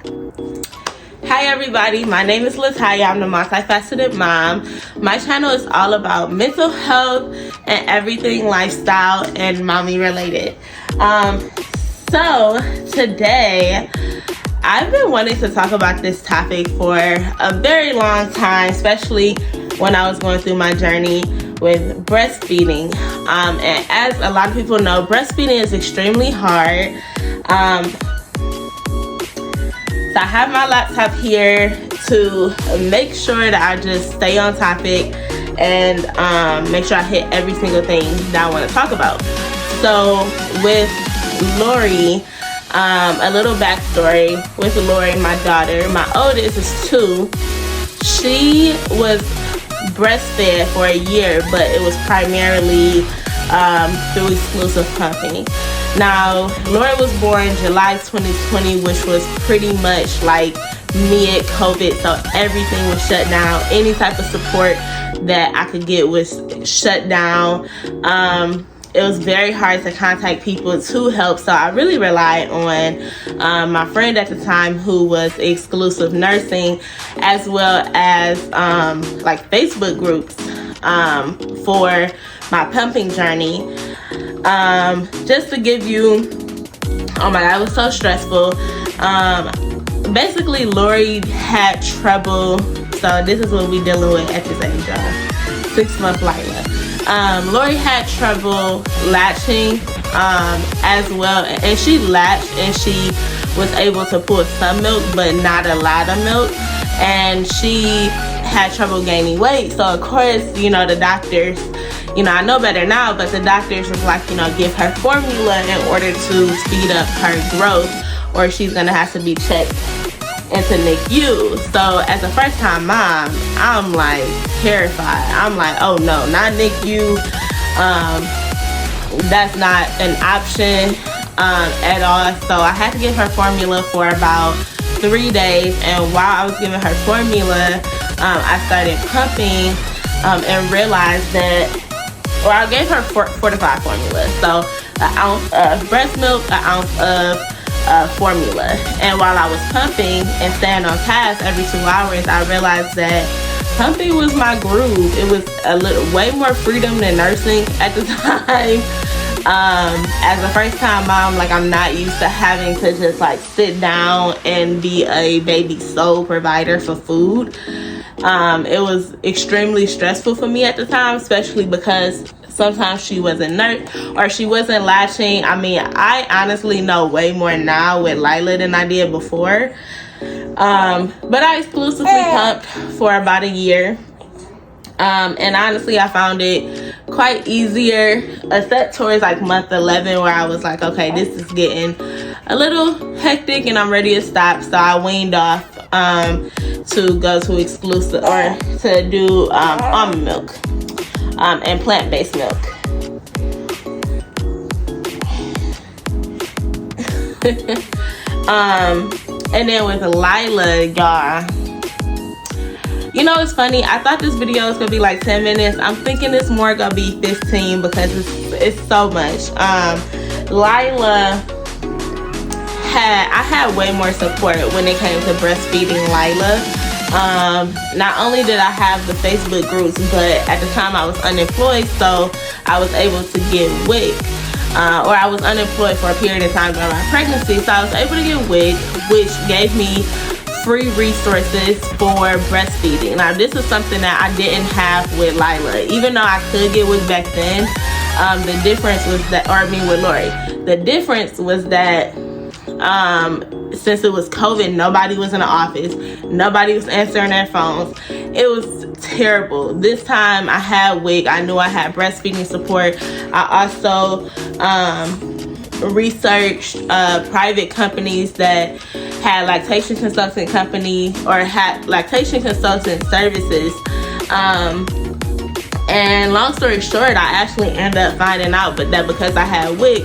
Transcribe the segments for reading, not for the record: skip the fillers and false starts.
Hi everybody, my name is Latya. I'm the multifaceted mom. My channel is all about mental health and everything lifestyle and mommy related. So today I've been wanting to talk about this topic for a very long time, especially when I was going through my journey with breastfeeding. And as a lot of people know, breastfeeding is extremely hard. So I have my laptop here to make sure that I just stay on topic and make sure I hit every single thing that I want to talk about. So with Lori, a little backstory with Lori, my daughter. My oldest is 2. She was breastfed for a year, but it was primarily through exclusive pumping. Now, Lori was born July 2020, which was pretty much like mid-COVID, so everything was shut down. Any type of support that I could get was shut down. It was very hard to contact people to help, so I really relied on my friend at the time who was exclusive nursing, as well as like Facebook groups for my pumping journey. Just to give you, oh my god, it was so stressful. Basically, Lori had trouble, so this is what we're dealing with at this age, y'all. 6-month Lila. Lori had trouble latching as well, and she latched and she was able to pull some milk, but not a lot of milk, and she had trouble gaining weight. So of course, you know, the doctors, you know, I know better now, but the doctors was like, you know, give her formula in order to speed up her growth, or she's gonna have to be checked into NICU. So as a first time mom, I'm like terrified. I'm like, oh no, not NICU. That's not an option at all. So I had to give her formula for about 3 days, and while I was giving her formula, I started pumping and realized that, or I gave her 4 to 5 formulas. So an ounce of breast milk, an ounce of formula. And while I was pumping and staying on task every 2 hours, I realized that pumping was my groove. It was a little way more freedom than nursing at the time. As a first time mom, like, I'm not used to having to just like sit down and be a baby sole provider for food. It was extremely stressful for me at the time, especially because sometimes she wasn't or she wasn't latching. I mean, I honestly know way more now with Lila than I did before. But I exclusively pumped for about a year. And honestly, I found it quite easier, except towards like month 11, where I was like, okay, this is getting a little hectic and I'm ready to stop. So I weaned off to go to exclusive, or to do almond milk and plant-based milk. And then with Lila, y'all, you know, it's funny, I thought this video was gonna be like 10 minutes. I'm thinking it's more gonna be 15 because it's so much. Lila I had way more support when it came to breastfeeding Lila. Not only did I have the Facebook groups, but at the time I was unemployed, so I was able to get WIC. Or I was unemployed for a period of time during my pregnancy, so I was able to get WIC, which gave me free resources for breastfeeding. Now, this is something that I didn't have with Lila. Even though I could get WIC back then, the difference was that, or I mean with Lori, the difference was that since it was COVID, nobody was in the office, nobody was answering their phones. It was terrible. This time I had WIC. I knew I had breastfeeding support. I also researched private companies that had lactation consultant company, or had lactation consultant services. And long story short, I actually ended up finding out that because I had WIC,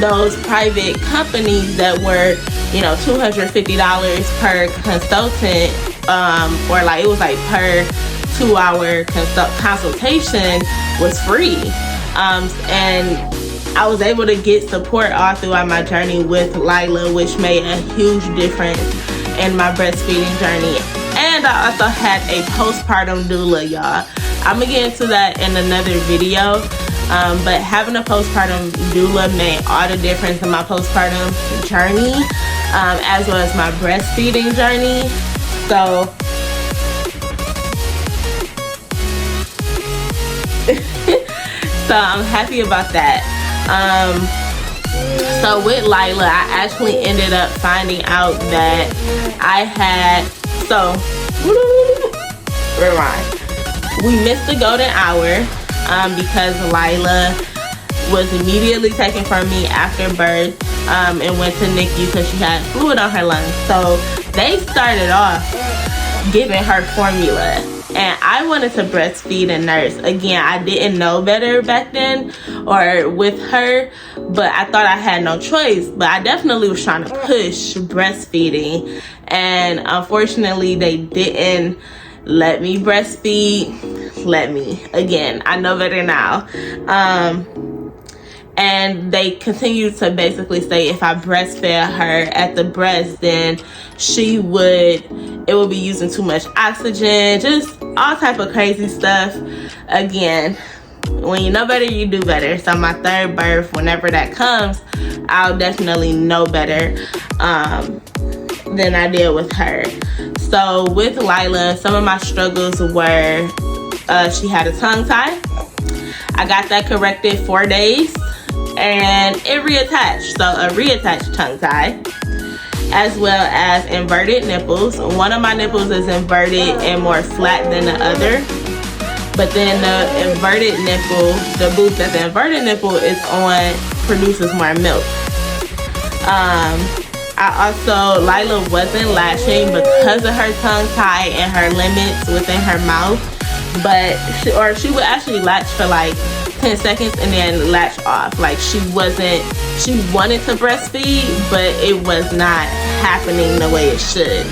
those private companies that were, you know, $250 per consultant, or like it was like per 2-hour consultation, was free. And I was able to get support all throughout my journey with Lila, which made a huge difference in my breastfeeding journey. And I also had a postpartum doula, y'all. I'm gonna get into that in another video. But having a postpartum doula made all the difference in my postpartum journey, as well as my breastfeeding journey. So so I'm happy about that. So with Lila, I actually ended up finding out that I had, so rewind, we missed the golden hour because Lila was immediately taken from me after birth and went to NICU because she had fluid on her lungs. So they started off giving her formula, and I wanted to breastfeed and nurse. Again, I didn't know better back then or with her, but I thought I had no choice. But I definitely was trying to push breastfeeding, and unfortunately they didn't let me breastfeed. Again, I know better now. And they continued to basically say if I breastfed her at the breast, then it would be using too much oxygen, just all type of crazy stuff. Again, when you know better, you do better. So my third birth, whenever that comes, I'll definitely know better than I did with her. So with Lila, some of my struggles were she had a tongue tie. I got that corrected 4 days and it reattached. So a reattached tongue tie, as well as inverted nipples. One of my nipples is inverted and more flat than the other. But then the inverted nipple, the booth that the inverted nipple is on, produces more milk. Lila wasn't latching because of her tongue tie and her limits within her mouth. But she would actually latch for like 10 seconds and then latch off. Like she wanted to breastfeed, but it was not happening the way it should.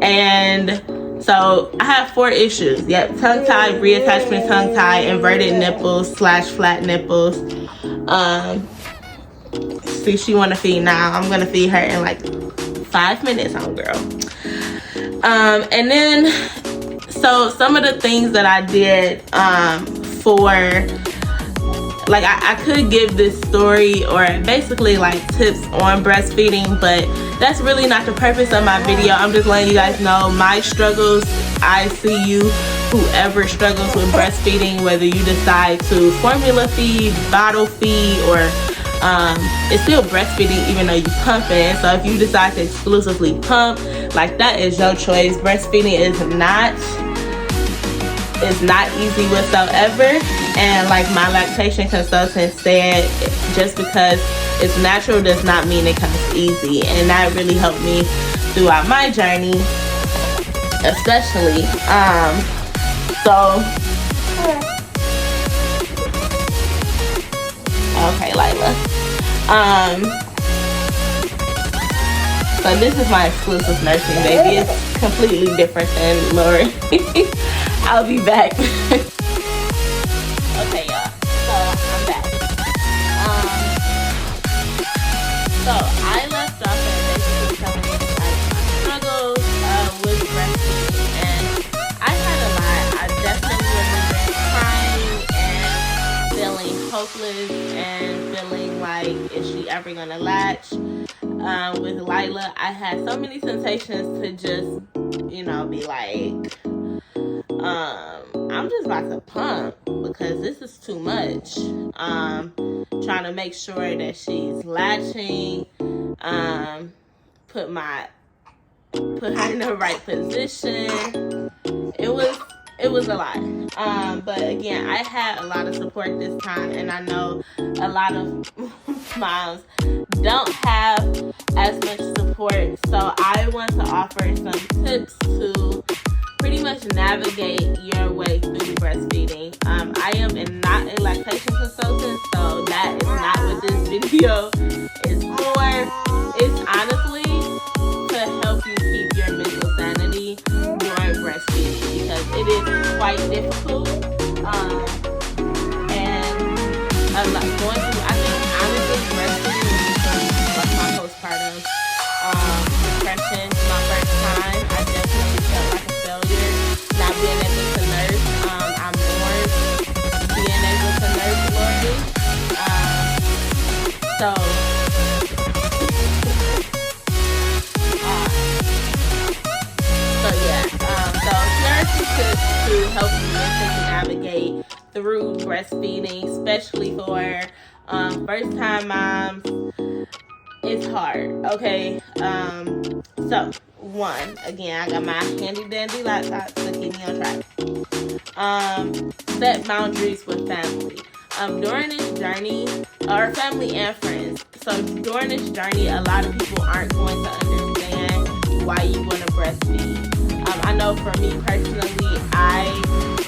And so I have 4 issues. Yep, tongue tie, reattachment tongue tie, inverted nipples / flat nipples. See, she want to feed now. I'm gonna feed her in like 5 minutes, homegirl. And then, so some of the things that I did like I could give this story or basically like tips on breastfeeding, but that's really not the purpose of my video. I'm just letting you guys know my struggles. I see you, whoever struggles with breastfeeding, whether you decide to formula feed, bottle feed, or it's still breastfeeding even though you pump it. So if you decide to exclusively pump, like that is your choice. Breastfeeding is not easy whatsoever. And like my lactation consultant said, just because it's natural does not mean it comes easy. And that really helped me throughout my journey, especially. Okay, Lila. So this is my exclusive nursing baby. It's completely different than Lori. I'll be back. Okay, y'all. So I'm back. So I left off and basically telling me like my struggles with breastfeeding, and I had a lot. I definitely remember crying and feeling hopeless and feeling like, is she ever gonna latch? With Lila, I had so many temptations to just, be like, I'm just about to pump because this is too much. Trying to make sure that she's latching, put her in the right position. It was a lot. But again, I had a lot of support this time, and I know a lot of moms don't have as much support. So I want to offer some tips to pretty much navigate your way through breastfeeding. I am not a lactation consultant, so that is not what this video is for. It's honestly to help you keep your mental sanity during breastfeeding, because it is quite difficult. And a lot going through, I think honestly breastfeeding was like my postpartum. depression my first time. I definitely felt like a failure, not being able to nurse. I mourned being able to nurse Lori. So yeah, so nurses to help you mentally navigate through breastfeeding, especially for first time moms. It's hard, okay? So one, again, I got my handy dandy laptop to keep me on track. Set boundaries with family. During this journey, or family and friends. So during this journey, a lot of people aren't going to understand why you want to breastfeed. I know for me personally, I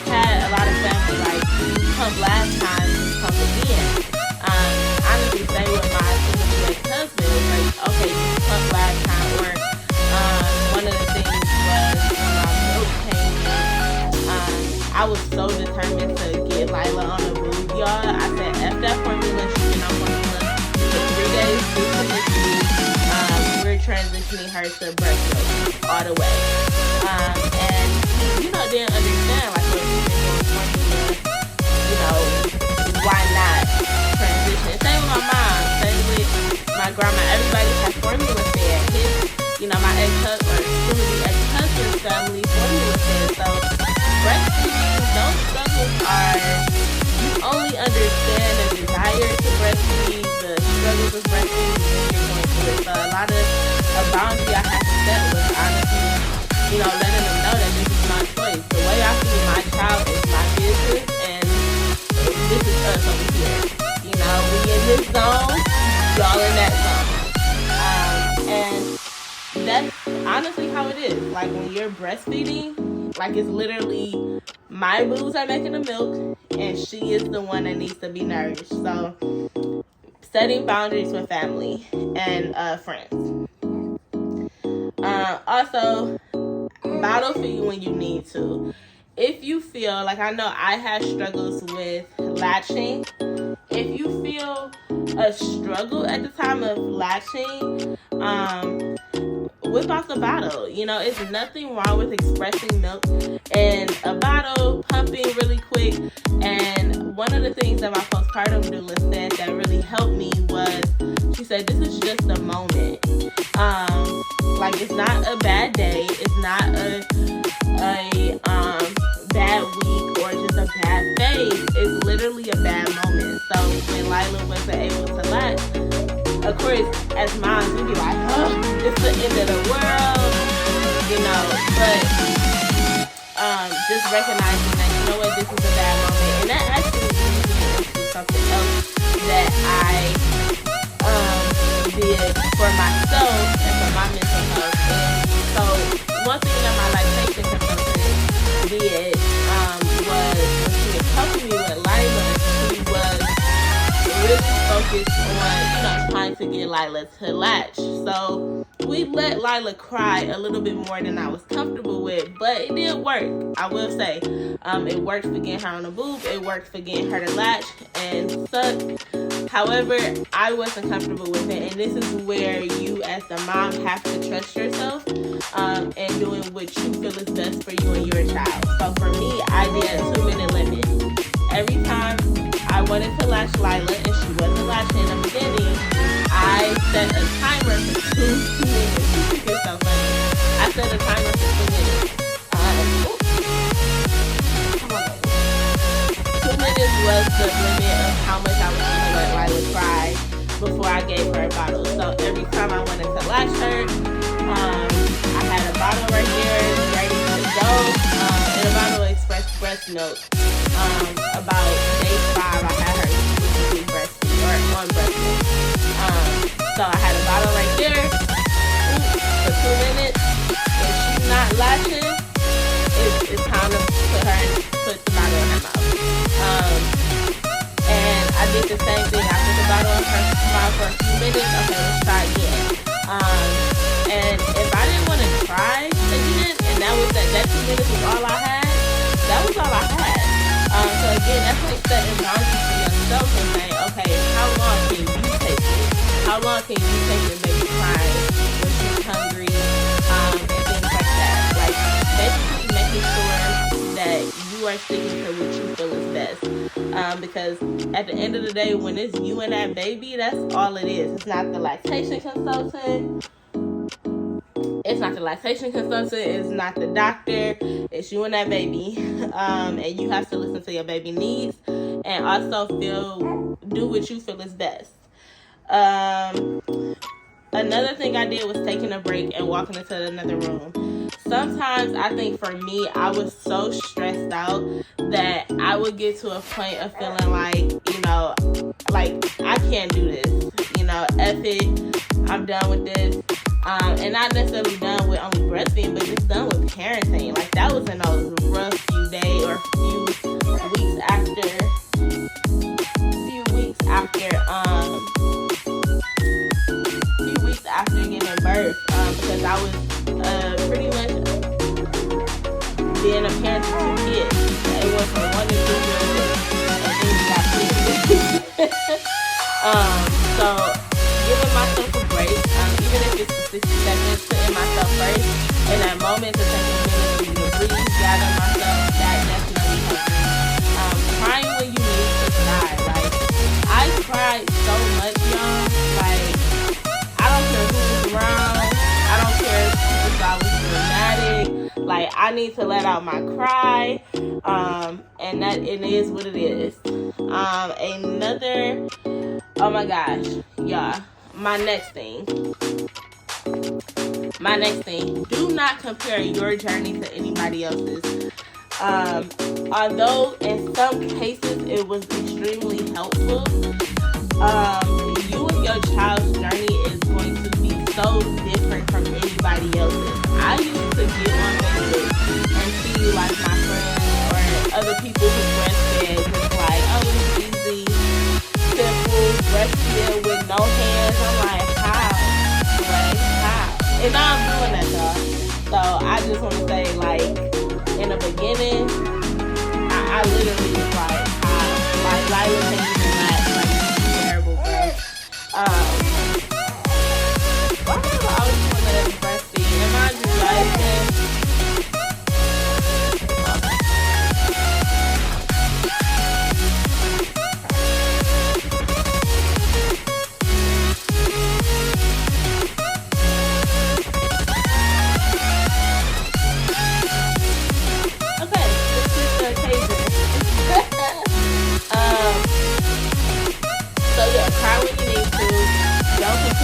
had a lot of family like, you come last time, you come again. Honestly, say with my single ex-husband, like, okay, you come last time, or one of the things was when my milk came in, I was so determined to get Lila on the boob, y'all. I said, F that formula, she's been on formula for 3 days, we're transitioning her to breast milk all the way. And, you know, didn't understand, like, what we've been doing formula, you know, why not transition? Same with my mom, same with my grandma. Everybody has formula fed. You know, my ex-husband, soon-to-be ex-husband's family formula fed. So breastfeeding, those struggles are, you only understand the desire to breastfeed, the struggles of breastfeeding when you're going through it. So a lot of a boundary I had to set was honestly, you know, letting them know that this is my choice. The way I feed my child is my business, and this is us over here. You know, we in this zone, y'all in that zone. And that's honestly how it is. Like, when you're breastfeeding, like, it's literally my boobs are making the milk, and she is the one that needs to be nourished. So, setting boundaries with family and friends. Also, bottle feed when you need to. If you feel, like, I know I had struggles with latching. If you feel a struggle at the time of latching, whip out the bottle. You know, it's nothing wrong with expressing milk in a bottle, pumping really quick. And one of the things that my postpartum doula said that really helped me was, she said, this is just a moment. Like, it's not a bad day. It's not a bad week or just a bad phase. It's literally a bad moment. So when Lila wasn't able to latch, of course, as moms, we be like, oh, it's the end of the world, you know. But just recognizing that, you know what, this is a bad moment. And that actually leads me into something else that I did for myself and for my mental health. And so one thing that my lactation consultant did was, when she was helping me with Lila, she was really focused on, you know, trying to get Lila to latch. So we let Lila cry a little bit more than I was comfortable with, but it did work. I will say, it worked for getting her on the boob. It worked for getting her to latch and suck. However, I wasn't comfortable with it, and this is where you as the mom have to trust yourself and doing what you feel is best for you and your child. So for me, I did a 2-minute limit. Every time I wanted to latch Lila and she wasn't latching in the beginning, I set a timer for 2 minutes. You think it's so funny. I set a timer for 2 minutes. 2 minutes was the limit of how much I was going to let Lila cry before I gave her a bottle. So every time I wanted to latch her, I had a bottle right here ready to go, and a bottle of express breast milk. About day 5, I had her exclusively breastfeed, or on breast milk. So I had a bottle right there for 2 minutes. If she's not latching, it's time to put the bottle in her mouth. And I did the same thing. I put the bottle in her mouth for a few minutes. Okay, let's try again. And if I didn't want to try again, and that 2 minutes was all I had, that was all I had. So again, that's like setting boundaries for yourself and saying, okay, how long can you take it? How long can you take your baby crying when she's hungry? you are sticking to what you feel is best. Because at the end of the day, when it's you and that baby, that's all it is. It's not the lactation consultant. It's not the lactation consultant. It's not the doctor. It's you and that baby. And you have to listen to your baby needs and also do what you feel is best. Another thing I did was taking a break and walking into another room. Sometimes I think for me, I was so stressed out that I would get to a point of feeling like, like I can't do this. F it. I'm done with this. And not necessarily done with only breastfeeding, but just done with parenting. Like that was in those rough few days or few weeks after giving birth, because I was pretty much being a parent to 2 kids. It was from 1 to 2 years, and then we got kids. So giving myself a break, even if it's 60 seconds, putting myself first in that moment to take a minute for you to breathe, gather myself, that definitely helped me. Crying when you need to cry. Like, I cried so much, y'all. Like, I don't care who was around. I don't care if people thought I was dramatic. Like, I need to let out my cry. And that it is what it is. Oh my gosh, y'all. My next thing. Do not compare your journey to anybody else's. Although in some cases it was extremely helpful, you and your child's journey is going to be so different from anybody else's. I used to get on Facebook and see like my friends or other people who breastfed, just like, oh, it's easy, simple, breastfeed with no hands. I'm like, how? And now I'm doing that, y'all. So I just want to say, like, in the beginning, I literally was like, how? Like, Lila can't even match, like, terrible, bro. Why do I always want to breastfeed? Am I just like this?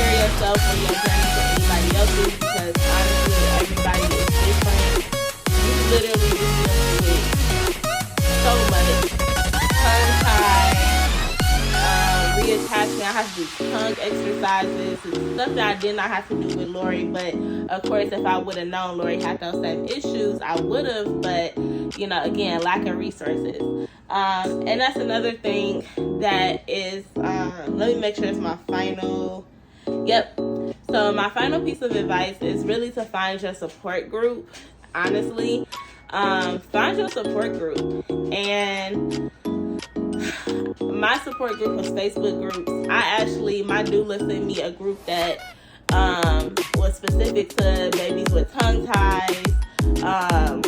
Yourself and your journey to anybody else's, because honestly everybody is different. You literally just dealing with so much tongue tie, reattachment. I have to do tongue exercises and stuff that I did not have to do with Lori, but of course if I would have known Lori had those same issues, I would have, but again, lack of resources. And that's another thing that is, let me make sure it's my final. Yep. So my final piece of advice is really to find your support group. Honestly, find your support group. And my support group was Facebook groups. My doula sent me a group that was specific to babies with tongue ties,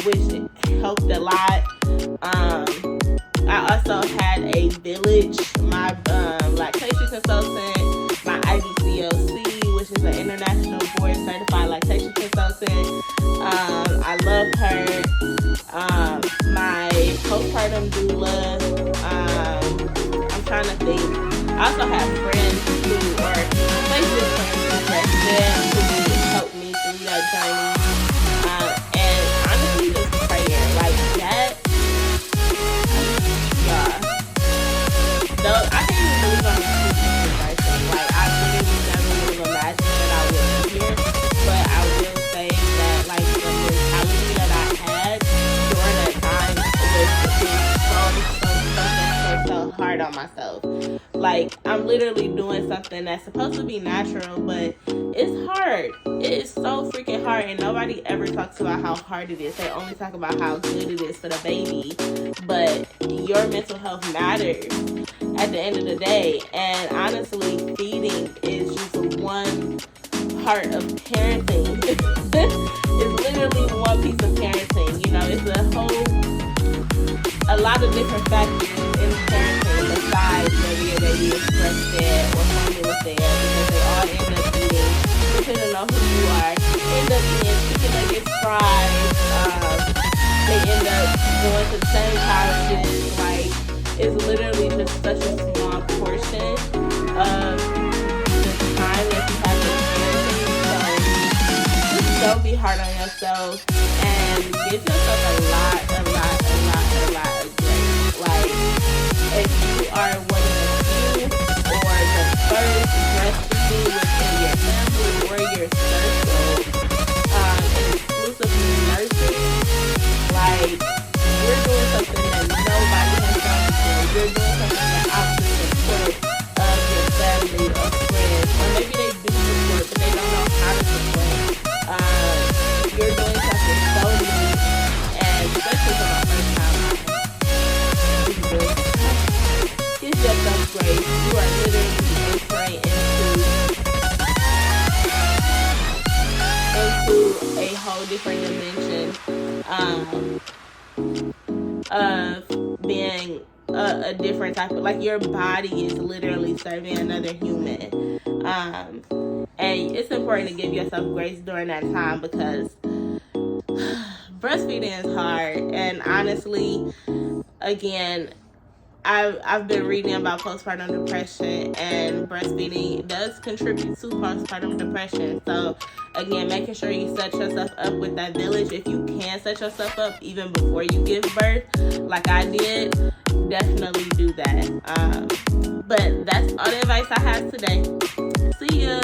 which helped a lot. I also had a village, my lactation consultant, my IBCLC, which is an international board certified lactation consultant. I love her. My postpartum doula. I'm trying to think. I also have friends who are Facebook friends who helped me through that journey. And honestly, just prayer like that. I can't even believe I'm speaking right now. Like, I literally never would have imagined that I would be here. But I will say that, like, the mentality that I had during that time was so hard on myself. Like, I'm literally doing something that's supposed to be natural, but it's hard. It is so freaking hard, and nobody ever talks about how hard it is. They only talk about how good it is for the baby. But your mental health matters at the end of the day. And honestly, feeding is just one part of parenting. It's literally one piece of parenting. It's a whole factors in parenting besides whether your baby is breastfed or formula fed, because they all end up eating, depending on who you are, end up eating chicken nuggets, fries. They end up going to the same colleges. Like, it's literally just such a small portion of the time that you have to parenting. So just don't be hard on yourself and give yourself a lot of grace. Like, if you are one of the few or the first breastfeeding within your family or your circle, and exclusively nurses, like, you're doing something that nobody has done before. You're doing something that out the support of your family, of friends, or maybe they do support, but they don't know how to support. You're doing something so unique, and especially for my first time, give yourself grace. You are literally entering into a whole different dimension of being a different type of, like, your body is literally serving another human. And it's important to give yourself grace during that time, because breastfeeding is hard. And honestly, again, I've been reading about postpartum depression, and breastfeeding does contribute to postpartum depression. So again, making sure you set yourself up with that village. If you can set yourself up even before you give birth, like I did, definitely do that. But that's all the advice I have today. See ya.